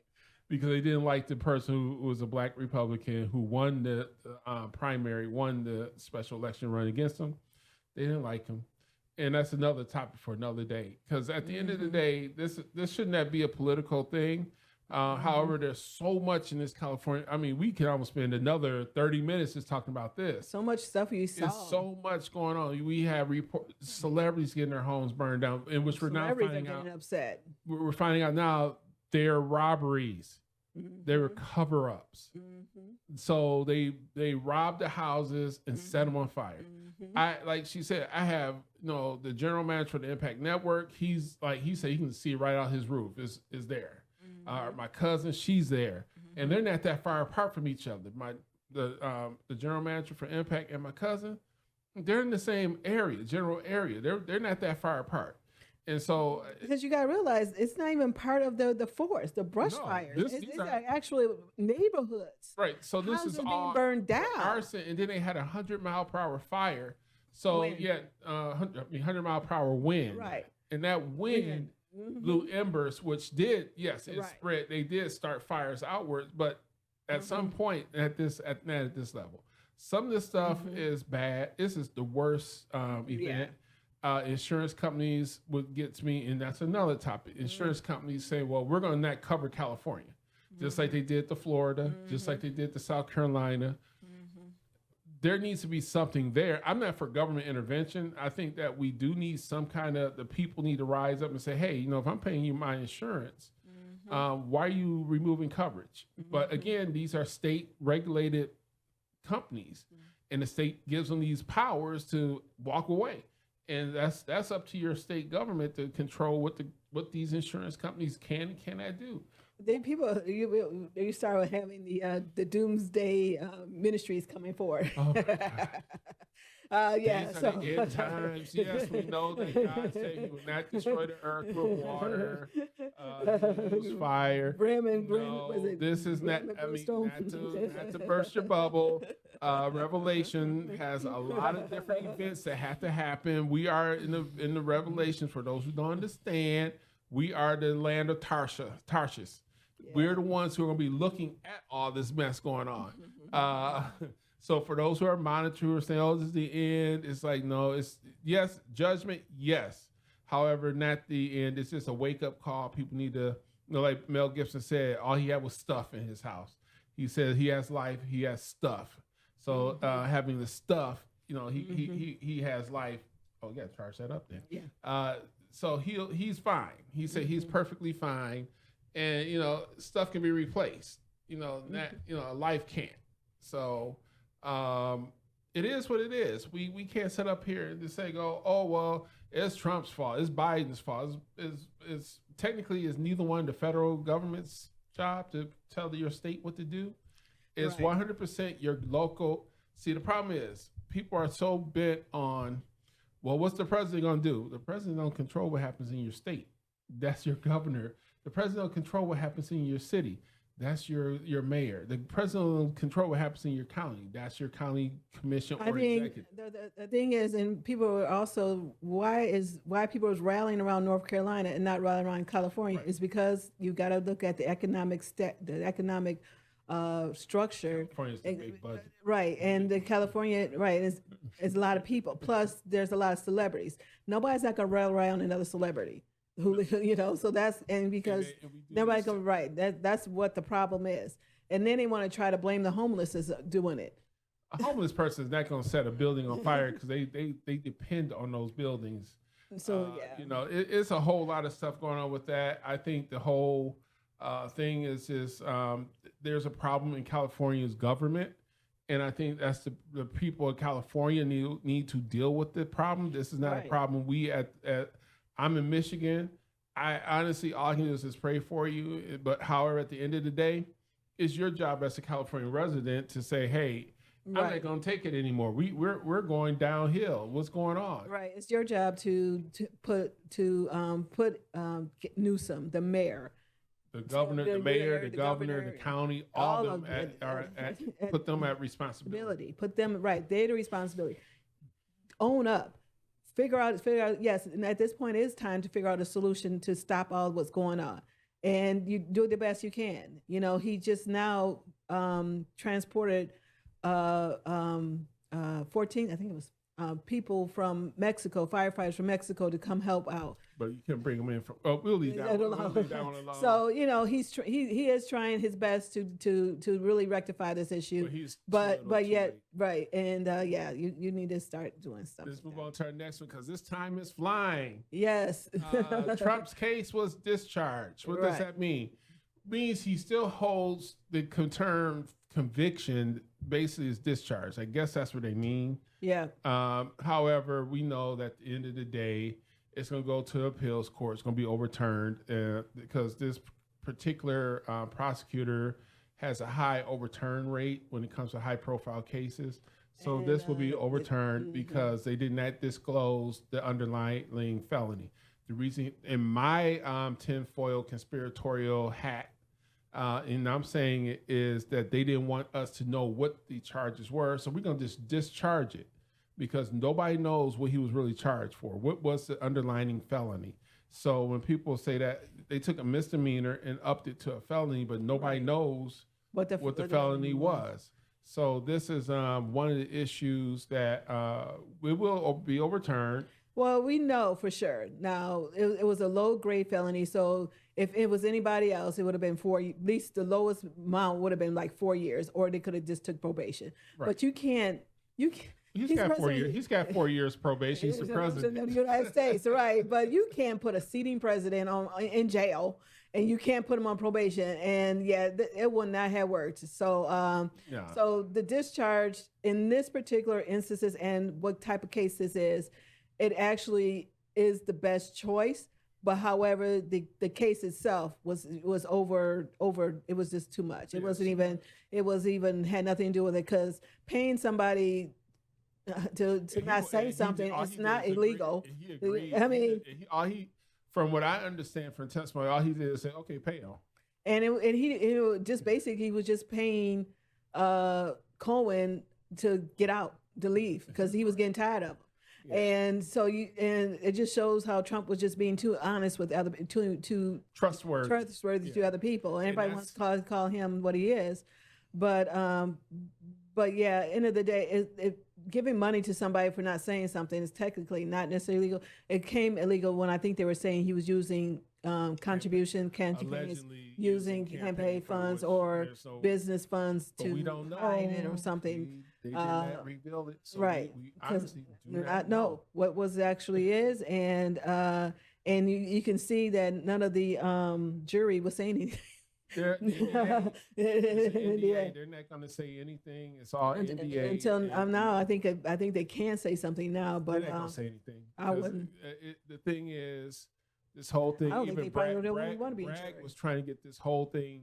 Because they didn't like the person who was a black Republican who won the primary, won the special election run against him. They didn't like him. And that's another topic for another day. Because at the end of the day, this should not be a political thing. However, there's so much in this California. I mean, we can almost spend another 30 minutes just talking about this. So much stuff you saw. There's so much going on. We have celebrities getting their homes burned down, in which we're now finding out. Upset. We're finding out now they're robberies. They were cover-ups. So they robbed the houses and set them on fire. Like she said, I have the general manager for the Impact Network. He said he can see right out his roof is there. My cousin, she's there, and they're not that far apart from each other. The general manager for Impact and my cousin, they're in the same area, general area. They're not that far apart. And so, because you got to realize it's not even part of the forest, the brush fires. These are actually neighborhoods. Right. So this is all burned down. Arson, and then they had 100-mile-per-hour fire. So 100-mile-per-hour wind. Right. And that wind blew embers, which did spread. They did start fires outwards, but at some point at this level, some of this stuff is bad. This is the worst event. Insurance companies would get to me, and that's another topic. Insurance companies say, well, we're going to not cover California, just like they did to Florida, just like they did to South Carolina. There needs to be something there. I'm not for government intervention. I think that we do need some kind of, the people need to rise up and say, hey, if I'm paying you my insurance, why are you removing coverage? But again, these are state regulated companies, and the state gives them these powers to walk away. And that's up to your state government to control what these insurance companies can and cannot do. Then you start with having the doomsday ministries coming forward. Oh yeah. So the end times. Yes, we know that God said He would not destroy the earth with water, use fire. This is not. I mean, not to burst your bubble. Revelation has a lot of different events that have to happen. We are in the Revelations. For those who don't understand, we are the land of Tarshish. Yeah. We're the ones who are going to be looking at all this mess going on. So for those who are monitoring, saying, "Oh, this is the end," it's like, no, it's yes, judgment, yes. However, not the end. It's just a wake up call. People need to, like Mel Gibson said, all he had was stuff in his house. He said he has life, he has stuff. So having the stuff, he has life Oh, yeah, charge that up then. Yeah. So he's fine. He said he's perfectly fine, and stuff can be replaced. Life can't. So it is what it is. We can't sit up here and just say, oh well, it's Trump's fault, it's Biden's fault. It's technically is neither one the federal government's job to tell your state what to do. It's 100% your local. See, the problem is people are so bent on, well, what's the president going to do? The president don't control what happens in your state. That's your governor. The president don't control what happens in your city. That's your mayor. The president don't control what happens in your county. That's your county commission or executive. The thing is, and people are also, why people is rallying around North Carolina and not rallying around California is because you got to look at the economic structure. California's the big budget. Right. And the California, is a lot of people. Plus, there's a lot of celebrities. Nobody's not going to rally around another celebrity. So that's, and because nobody's going to, that's what the problem is. And then they want to try to blame the homeless as doing it. A homeless person is not going to set a building on fire because they depend on those buildings. So, it's a whole lot of stuff going on with that. I think the whole thing is there's a problem in California's government, and I think that's the people of California need to deal with the problem. This is not a problem I'm in Michigan. I honestly, all I can do is just pray for you. But however, at the end of the day, it's your job as a California resident to say, hey, I'm not going to take it anymore. We're going downhill. What's going on? Right. It's your job to put Newsom, the mayor, the governor, the mayor, the governor, the county, all of them put them at responsibility. Put them They're the responsibility. Own up. Figure out. Yes, and at this point, it's time to figure out a solution to stop all what's going on, and you do the best you can. He just now transported 14, I think it was people from Mexico, firefighters from Mexico, to come help out. But you can bring them in from. Oh, we'll leave that one alone. So he is trying his best to really rectify this issue. But yet right, and you need to start doing stuff. Let's move on to our next one because this time is flying. Yes. Trump's case was discharged. What does that mean? Means he still holds the term conviction. Basically, is discharged. I guess that's what they mean. Yeah. However, we know that at the end of the day, it's going to go to the appeals court. It's going to be overturned because this particular prosecutor has a high overturn rate when it comes to high-profile cases. So this will be overturned because they did not disclose the underlying felony. The reason, in my tinfoil conspiratorial hat, and I'm saying it, is that they didn't want us to know what the charges were. So we're going to just discharge it because nobody knows what he was really charged for. What was the underlying felony? So when people say that, they took a misdemeanor and upped it to a felony, but nobody knows what the felony was. So this is one of the issues that it will be overturned. Well, we know for sure. Now, it was a low-grade felony, so if it was anybody else, it would have been at least the lowest amount would have been like 4 years, or they could have just took probation. Right. But you can't. He's got 4 years. He's got 4 years probation. He's the president of the United States, right? But you can't put a sitting president in jail, and you can't put him on probation. And it would not have worked. So, so the discharge in this particular instances and what type of case this is, it actually is the best choice. But however, the case itself was over. It was just too much. It wasn't even had nothing to do with it, because paying somebody to not say something, it's not illegal. He agreed. I mean, from what I understand from testimony, all he did is say, "Okay, pay him." And he just basically, he was just paying Cohen to get out, to leave, because he was getting tired of him. Yeah. And so it just shows how Trump was just being too honest with too trustworthy to other people. And everybody wants to call him what he is, but end of the day, giving money to somebody for not saying something is technically not necessarily legal. It came illegal when I think they were saying he was using contribution campaigns Allegedly using campaign funds or business funds but to we don't know hide it or something. They did not reveal it, so Right. we 'Cause honestly do I not know what was actually is, and you can see that none of the jury was saying anything. They're, it's an NDA. They're not going to say anything. It's all NDA until now. I think they can say something now, but they're not going to say anything. I wouldn't. The thing is, this whole thing. I don't think even they probably Bragg, don't want to be a Bragg jury. was trying to get this whole thing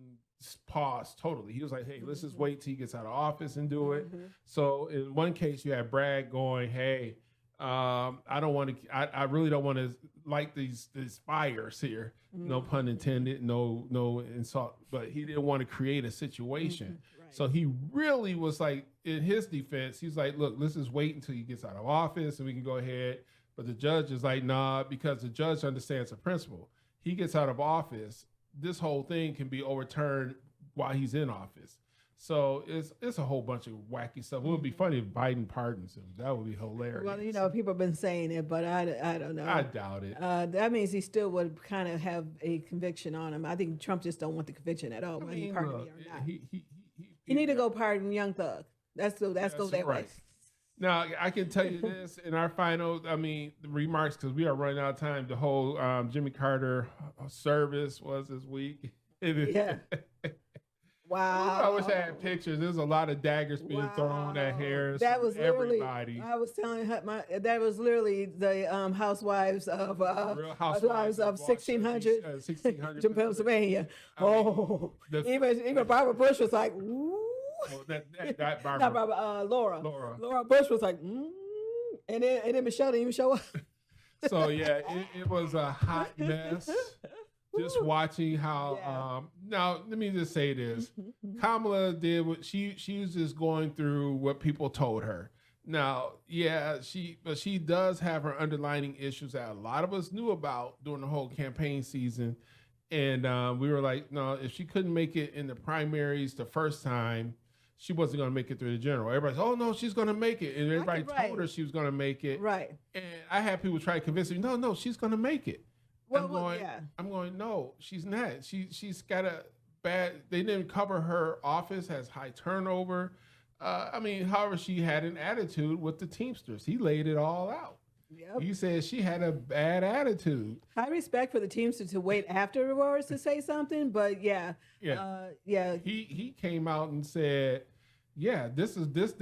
paused totally. He was like, "Hey, let's just wait till he gets out of office and do it." So in one case, you had Bragg going, "Hey, I don't want to. I really don't want to light these fires here. No pun intended. No insult. But he didn't want to create a situation. Right. So he really was like, in his defense, he's like, "Look, let's just wait until he gets out of office and we can go ahead." But the judge is like, "Nah," because the judge understands the principle. He gets out of office, this whole thing can be overturned while he's in office. So it's a whole bunch of wacky stuff. It would be funny if Biden pardons him. That would be hilarious. Well, people have been saying it, but I don't know. I doubt it. That means he still would kind of have a conviction on him. I think Trump just don't want the conviction at all, whether he pardon me or not. He need to go pardon Young Thug. That's go that way. Now, I can tell you this in our final, the remarks, because we are running out of time. The whole Jimmy Carter service was this week. Yeah. Wow. I wish I had pictures. There's a lot of daggers being thrown at Harris. That was everybody. I was telling her, that was literally the housewives of Real housewives of 1600 Pennsylvania. Even Barbara Bush was like, ooh. Well, that Barbara. Not Barbara, Laura Bush was like, and then Michelle didn't even show up. So yeah, it was a hot mess. Just watching how now let me just say this. Kamala did what she was just going through what people told her. Now, yeah, she does have her underlying issues that a lot of us knew about during the whole campaign season. And we were like, no, if she couldn't make it in the primaries the first time, she wasn't going to make it through the general. Everybody's, oh no, she's going to make it. And everybody told her she was going to make it. Right. And I had people try to convince me, no, she's going to make it. Well, I'm going, no, she's not. She's got a bad, they didn't cover her office, has high turnover. However, she had an attitude with the Teamsters. He laid it all out. Yep. He said she had a bad attitude. High respect for the Teamsters to wait afterwards to say something, but He came out and said, yeah, this is this,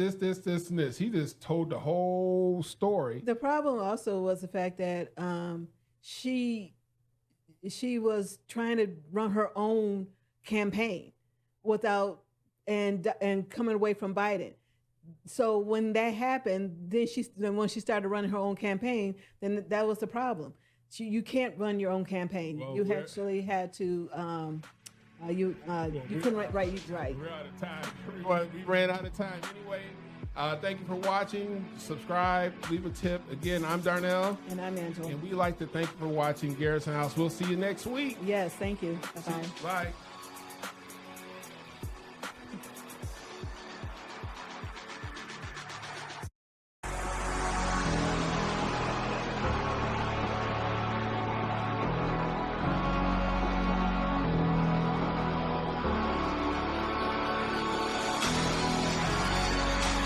and this. He just told the whole story. The problem also was the fact that she was trying to run her own campaign without and coming away from Biden. So when that happened, then when she started running her own campaign, then that was the problem. You can't run your own campaign. Well, you actually had to. You couldn't write. Right. We're out of time. We ran out of time anyway. Thank you for watching. Subscribe. Leave a tip. Again, I'm Darnell. And I'm Angela. And we like to thank you for watching Garrison House. We'll see you next week. Yes. Thank you. Bye-bye. Bye.